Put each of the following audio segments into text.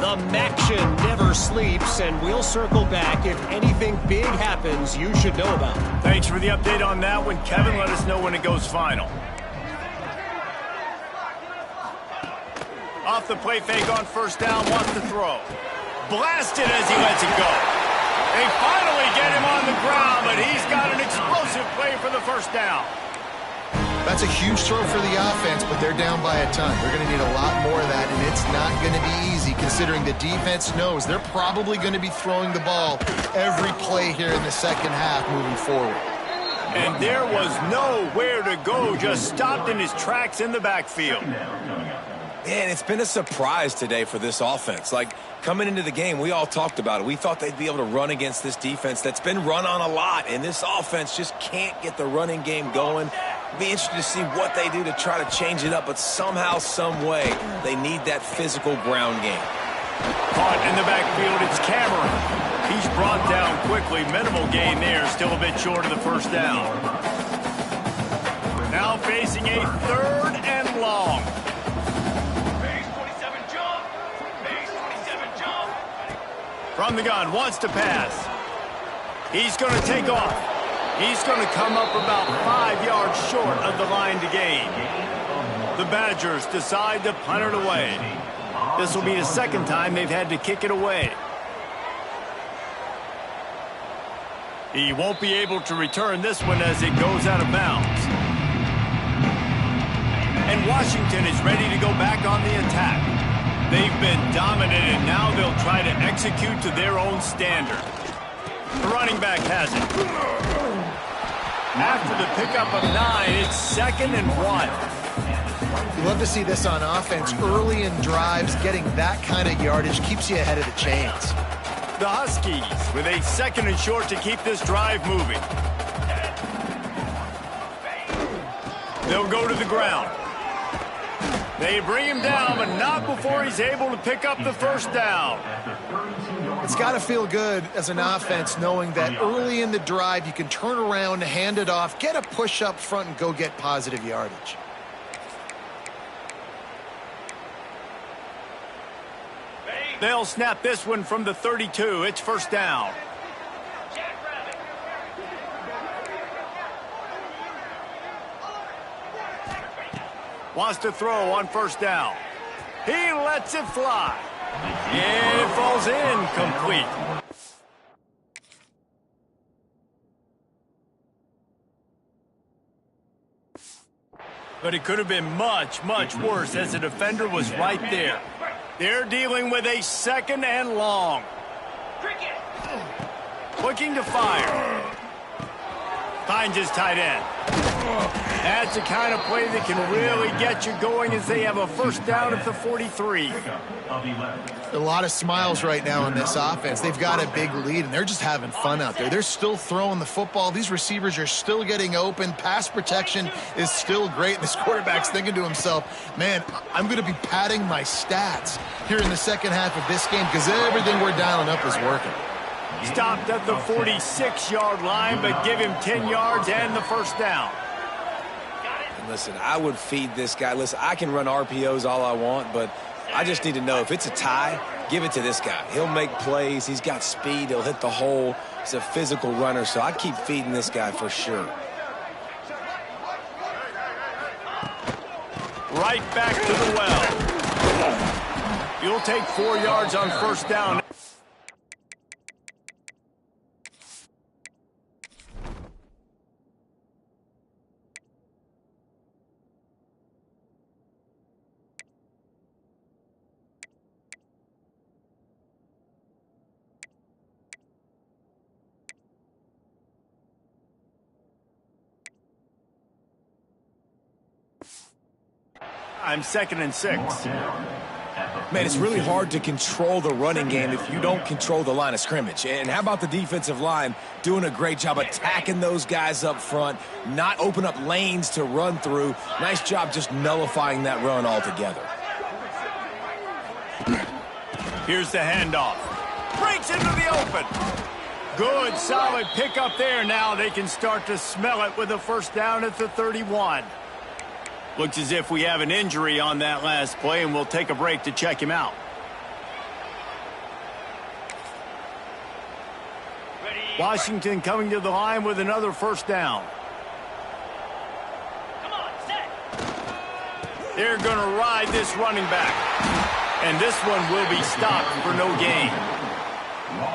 The Maction never sleeps, and we'll circle back if anything big happens you should know about. Thanks for the update on that one, Kevin. Let us know when it goes final. Off the play fake on first down, wants to throw. Blasted as he lets it go. They finally get him on the ground, but he's got an explosive play for the first down. That's a huge throw for the offense, but they're down by a ton. They're going to need a lot more of that, and it's not going to be easy considering the defense knows they're probably going to be throwing the ball every play here in the second half moving forward. And there was nowhere to go, just stopped in his tracks in the backfield. Man, it's been a surprise today for this offense. Like, coming into the game, we all talked about it. We thought they'd be able to run against this defense that's been run on a lot, and this offense just can't get the running game going. Be interested to see what they do to try to change it up, but somehow, some way, they need that physical ground game. Caught in the backfield, it's Cameron. He's brought down quickly. Minimal gain there, still a bit short of the first down. Now facing a 3rd and long. From the gun, wants to pass. He's going to take off. He's going to come up about 5 yards short of the line to gain. The Badgers decide to punt it away. This will be the second time they've had to kick it away. He won't be able to return this one as it goes out of bounds. And Washington is ready to go back on the attack. They've been dominant, and now they'll try to execute to their own standard. The running back has it. After the pickup of 9, it's 2nd and 1. You love to see this on offense. Early in drives, getting that kind of yardage keeps you ahead of the chains. The Huskies with a 2nd and short to keep this drive moving. They'll go to the ground. They bring him down, but not before he's able to pick up the first down. It's got to feel good as an offense knowing that early in the drive you can turn around, hand it off, get a push up front, and go get positive yardage. They'll snap this one from the 32. It's first down. Wants to throw on first down. He lets it fly. And it falls incomplete. But it could have been much, much worse as the defender was right there. They're dealing with a 2nd and long. Looking to fire. Finds his tight end. That's the kind of play that can really get you going as they have a first down at the 43. A lot of smiles right now in this offense. They've got a big lead, and they're just having fun out there. They're still throwing the football. These receivers are still getting open. Pass protection is still great. And this quarterback's thinking to himself, man, I'm going to be padding my stats here in the second half of this game because everything we're dialing up is working. Stopped at the 46-yard line, but give him 10 yards and the first down. Listen, I would feed this guy. Listen, I can run RPOs all I want, but I just need to know if it's a tie, give it to this guy. He'll make plays. He's got speed. He'll hit the hole. He's a physical runner, so I keep feeding this guy for sure. Right back to the well. You'll take 4 yards on first down. I'm 2nd and 6. Man, it's really hard to control the running game if you don't control the line of scrimmage. And how about the defensive line doing a great job attacking those guys up front, not open up lanes to run through. Nice job just nullifying that run altogether. Here's the handoff. Breaks into the open. Good, solid pickup there. Now they can start to smell it with a first down at the 31. Looks as if we have an injury on that last play, and we'll take a break to check him out. Washington coming to the line with another first down. They're going to ride this running back. And this one will be stopped for no gain.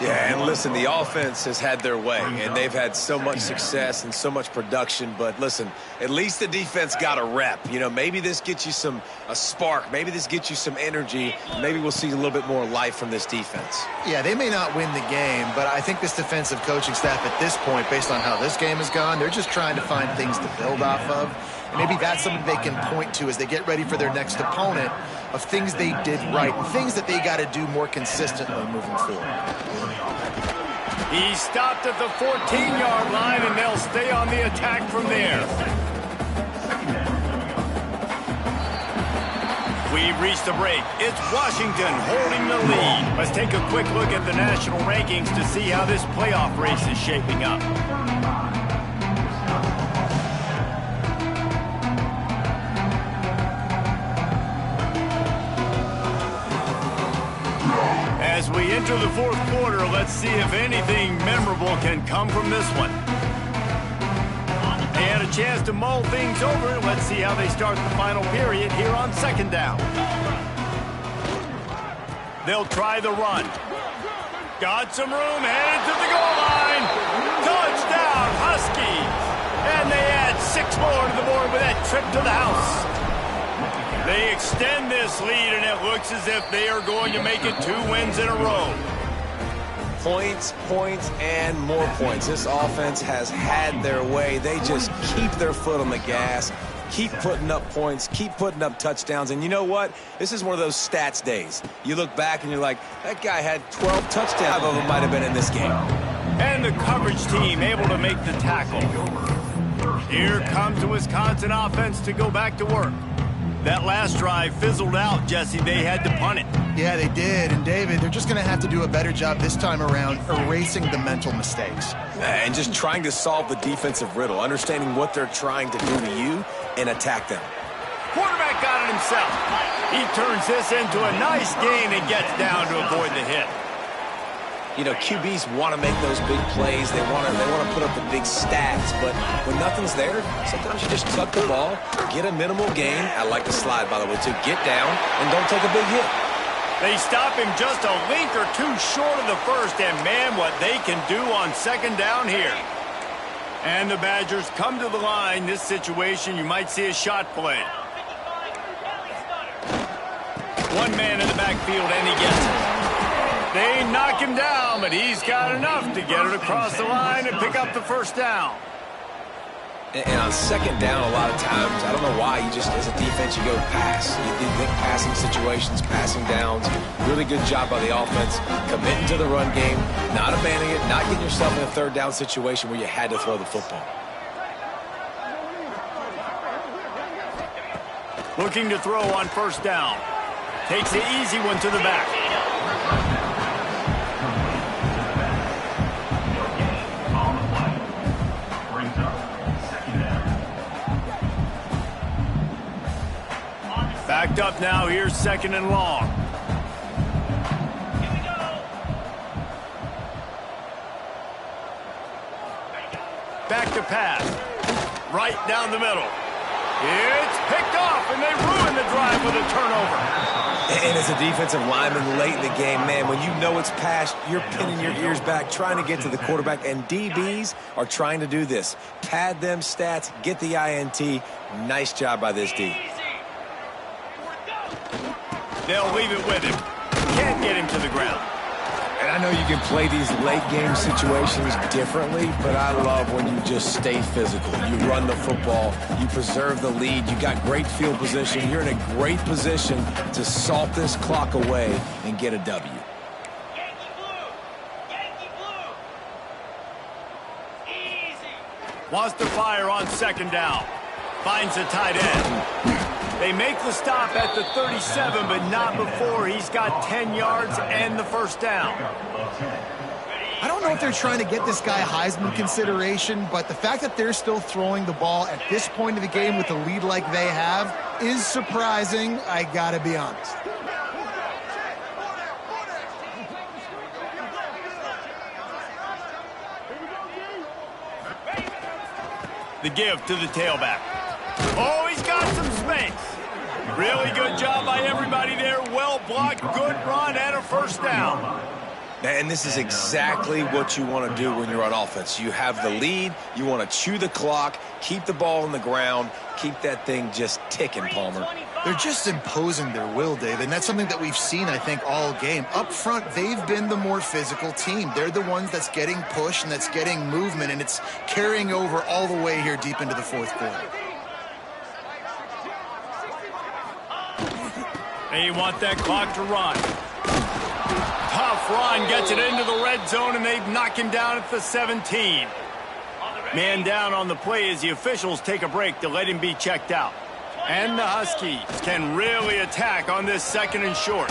Yeah, and listen, the offense has had their way, and they've had so much success and so much production. But listen, at least the defense got a rep. You know, maybe this gets you a spark. Maybe this gets you some energy. Maybe we'll see a little bit more life from this defense. Yeah, they may not win the game, but I think this defensive coaching staff at this point, based on how this game has gone, they're just trying to find things to build off of. And maybe that's something they can point to as they get ready for their next opponent, of things they did right and things that they got to do more consistently moving forward. He stopped at the 14-yard line, and they'll stay on the attack from there. We've reached the break. It's Washington holding the lead. Let's take a quick look at the national rankings to see how this playoff race is shaping up. As we enter the fourth quarter, let's see if anything memorable can come from this one. They had a chance to mull things over. Let's see how they start the final period here on second down. They'll try the run. Got some room, headed to the goal line. Touchdown, Huskies. And they add 6 more to the board with that trip to the house. They extend this lead, and it looks as if they are going to make it 2 wins in a row. Points, points, and more points. This offense has had their way. They just keep their foot on the gas, keep putting up points, keep putting up touchdowns. And you know what? This is one of those stats days. You look back and you're like, that guy had 12 touchdowns. 5 of them might have been in this game. And the coverage team able to make the tackle. Here comes the Wisconsin offense to go back to work. That last drive fizzled out, Jesse. They had to punt it. Yeah, they did. And, David, they're just going to have to do a better job this time around erasing the mental mistakes. And just trying to solve the defensive riddle, understanding what they're trying to do to you and attack them. Quarterback got it himself. He turns this into a nice gain and gets down to avoid the hit. You know, QBs want to make those big plays. They want to put up the big stats. But when nothing's there, sometimes you just tuck the ball, get a minimal gain. I like the slide, by the way, too. Get down and don't take a big hit. They stop him just a link or 2 short of the first. And, man, what they can do on second down here. And the Badgers come to the line. This situation, you might see a shot play. 1 man in the backfield, and he gets it. They knock him down, but he's got enough to get it across the line and pick up the first down. And on second down, a lot of times, I don't know why, you just, as a defense, you go pass. You think passing situations, passing downs. Really good job by the offense, committing to the run game, not abandoning it, not getting yourself in a third down situation where you had to throw the football. Looking to throw on first down. Takes the easy one to the back. Backed up now, here's second and long. Back to pass. Right down the middle. It's picked off, and they ruin the drive with a turnover. And as a defensive lineman late in the game, man, when you know it's past, you're pinning your ears back, trying to get to the quarterback, and DBs are trying to do this. Pad them stats, get the INT. Nice job by this D. They'll leave it with him. Can't get him to the ground. And I know you can play these late-game situations differently, but I love when you just stay physical. You run the football. You preserve the lead. You got great field position. You're in a great position to salt this clock away and get a W. Yankee blue! Yankee blue! Easy! Wants to fire on second down. Finds a tight end. They make the stop at the 37, but not before he's got 10 yards and the first down. I don't know if they're trying to get this guy Heisman consideration, but the fact that they're still throwing the ball at this point of the game with a lead like they have is surprising, I gotta be honest. The give to the tailback. Oh, he's got some space. Really good job by everybody there. Well blocked, good run, and a first down. And this is exactly what you want to do when you're on offense. You have the lead. You want to chew the clock, keep the ball on the ground, keep that thing just ticking, Palmer. They're just imposing their will, Dave, and that's something that we've seen, I think, all game. Up front, they've been the more physical team. They're the ones that's getting pushed and that's getting movement, and it's carrying over all the way here deep into the fourth quarter. They want that clock to run. Tough run, gets it into the red zone, and they knock him down at the 17. Man down on the play as the officials take a break to let him be checked out. And the Huskies can really attack on this second and short.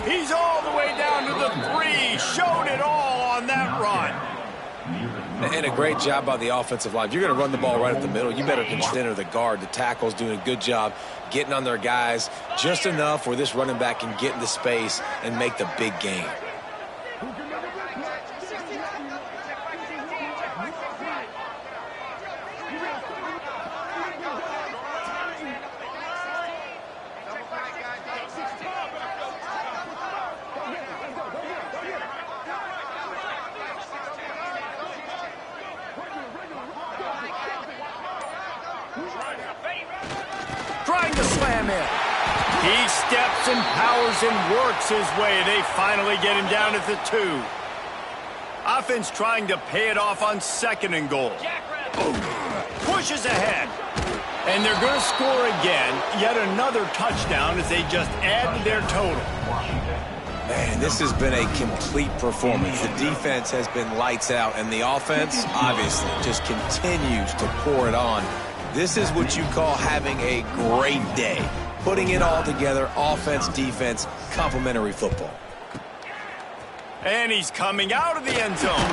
He's all the way down to the 3. Showed it all on that run. And a great job by the offensive line. If you're going to run the ball right at the middle, you better consider the guard. The tackle's doing a good job getting on their guys just enough where this running back can get into space and make the big gain. Trying to slam in. He steps and powers and works his way. They finally get him down at the 2. Offense trying to pay it off on second and goal. Pushes ahead. And they're going to score again. Yet another touchdown as they just add to their total. Man, this has been a complete performance. The defense has been lights out, and the offense, obviously, just continues to pour it on. This is what you call having a great day. Putting it all together, offense, defense, complementary football. And he's coming out of the end zone.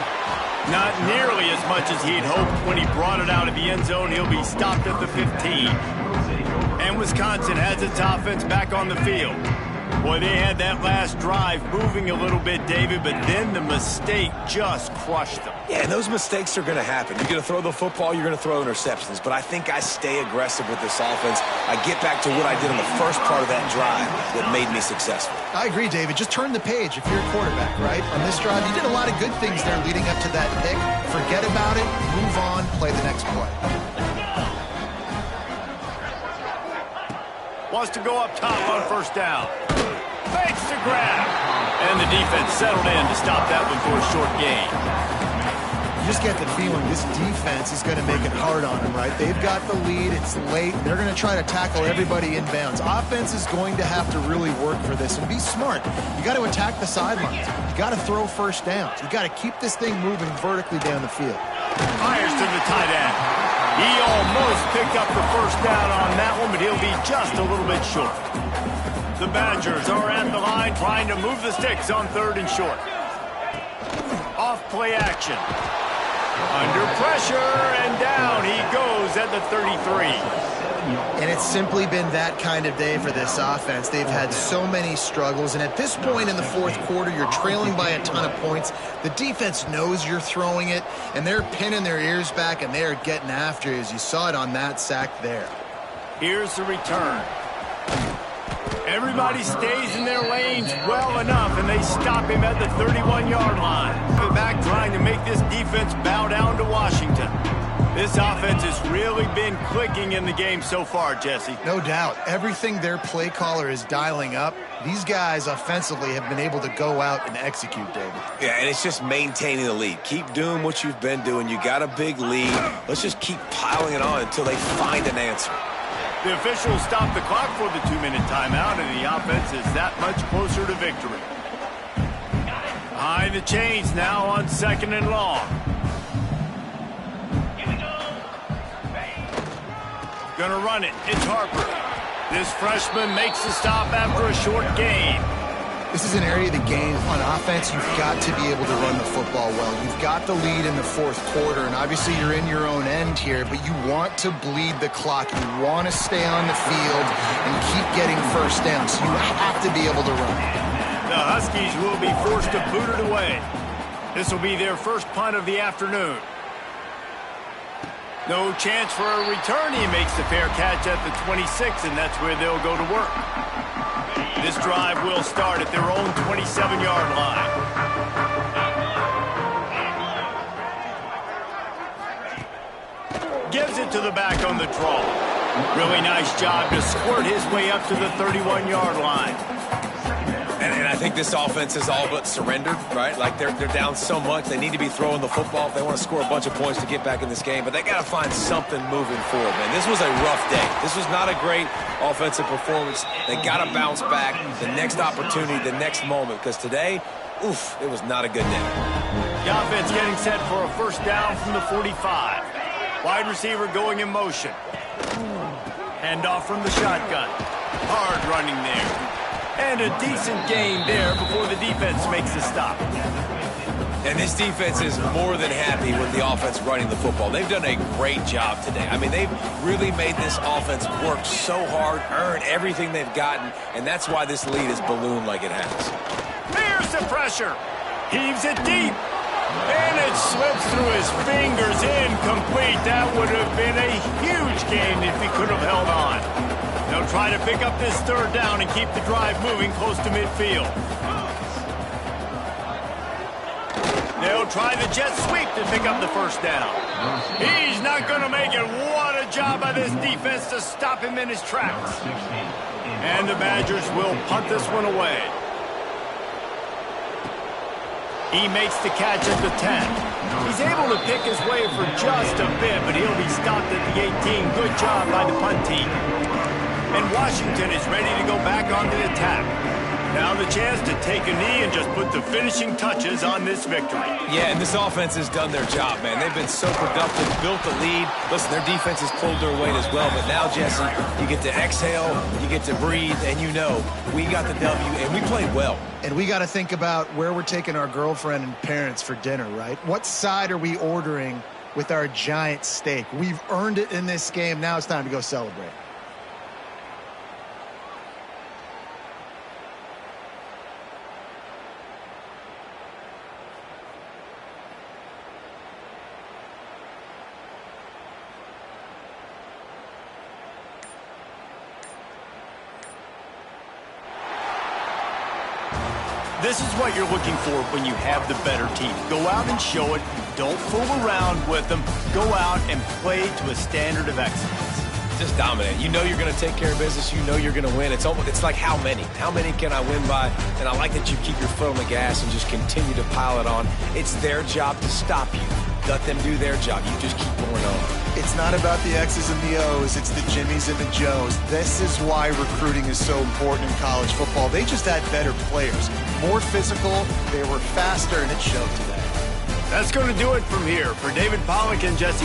Not nearly as much as he'd hoped when he brought it out of the end zone. He'll be stopped at the 15. And Wisconsin has its offense back on the field. Boy, they had that last drive moving a little bit, David, but then the mistake just crushed them. Yeah, and those mistakes are going to happen. You're going to throw the football, you're going to throw interceptions. But I think I stay aggressive with this offense. I get back to what I did on the first part of that drive that made me successful. I agree, David. Just turn the page if you're a quarterback, right? On this drive, you did a lot of good things there leading up to that pick. Forget about it, move on, play the next play. Wants to go up top on first down. Fakes the grab. And the defense settled in to stop that one for a short gain. You just get the feeling this defense is going to make it hard on them, right? They've got the lead. It's late. They're going to try to tackle everybody inbounds. Offense is going to have to really work for this and be smart. You got to attack the sidelines. You got to throw first downs. You got to keep this thing moving vertically down the field. Fires to the tight end. He almost picked up the first down on that one, but he'll be just a little bit short. The Badgers are at the line trying to move the sticks on third and short. Off play action. Under pressure, and down he goes at the 33. And it's simply been that kind of day for this offense. They've had so many struggles, and at this point in the fourth quarter, you're trailing by a ton of points. The defense knows you're throwing it, and they're pinning their ears back, and they're getting after it, as you saw it on that sack there. Here's the return. Everybody stays in their lanes well enough, and they stop him at the 31-yard line. Back trying to make this defense bow down to Washington. This offense has really been clicking in the game so far, Jesse. No doubt. Everything their play caller is dialing up, these guys offensively have been able to go out and execute, David. Yeah, and it's just maintaining the lead. Keep doing what you've been doing. You got a big lead. Let's just keep piling it on until they find an answer. The officials stop the clock for the 2-minute timeout, and the offense is that much closer to victory. Behind the chains now on second and long. Gonna run it. It's Harper. This freshman makes the stop after a short gain. This is an area of the game on offense you've got to be able to run the football well. You've got the lead in the fourth quarter, and obviously you're in your own end here, but you want to bleed the clock. You want to stay on the field and keep getting first down, so you have to be able to run. The Huskies will be forced to boot it away. This will be their first punt of the afternoon. No chance for a return. He makes the fair catch at the 26, and that's where they'll go to work. This drive will start at their own 27-yard line. Gives it to the back on the draw. Really nice job to squirt his way up to the 31-yard line. And I think this offense is all but surrendered, right? Like they're down so much. They need to be throwing the football if they want to score a bunch of points to get back in this game. But they got to find something moving forward, man. This was a rough day. This was not a great offensive performance. They got to bounce back the next opportunity, the next moment. Because today, oof, it was not a good day. The offense getting set for a first down from the 45. Wide receiver going in motion. Handoff from the shotgun. Hard running there. And a decent gain there before the defense makes a stop. And this defense is more than happy with the offense running the football. They've done a great job today. I mean, they've really made this offense work so hard, earn everything they've gotten, and that's why this lead is ballooned like it has. Here's the pressure. Heaves it deep. And it slips through his fingers, incomplete. That would have been a huge gain if he could have held on. They'll try to pick up this third down and keep the drive moving close to midfield. They'll try the jet sweep to pick up the first down. He's not going to make it. What a job by this defense to stop him in his tracks. And the Badgers will punt this one away. He makes the catch at the 10. He's able to pick his way for just a bit, but he'll be stopped at the 18. Good job by the punt team. And Washington is ready to go back on the attack. Now the chance to take a knee and just put the finishing touches on this victory. Yeah, and this offense has done their job, man. They've been so productive, built the lead. Listen, their defense has pulled their weight as well. But now, Jesse, you get to exhale, you get to breathe, and you know we got the W, and we played well. And we got to think about where we're taking our girlfriend and parents for dinner, right? What side are we ordering with our giant steak? We've earned it in this game. Now it's time to go celebrate. This is what you're looking for when you have the better team. Go out and show it. Don't fool around with them. Go out and play to a standard of excellence. Just dominate. You know you're going to take care of business. You know you're going to win. It's like how many? How many can I win by? And I like that you keep your foot on the gas and just continue to pile it on. It's their job to stop you. Let them do their job. You just keep going on. It's not about the X's and the O's. It's the Jimmies and the Joes. This is why recruiting is so important in college football. They just had better players. More physical. They were faster, and it showed today. That's going to do it from here. For David Pollack and Jesse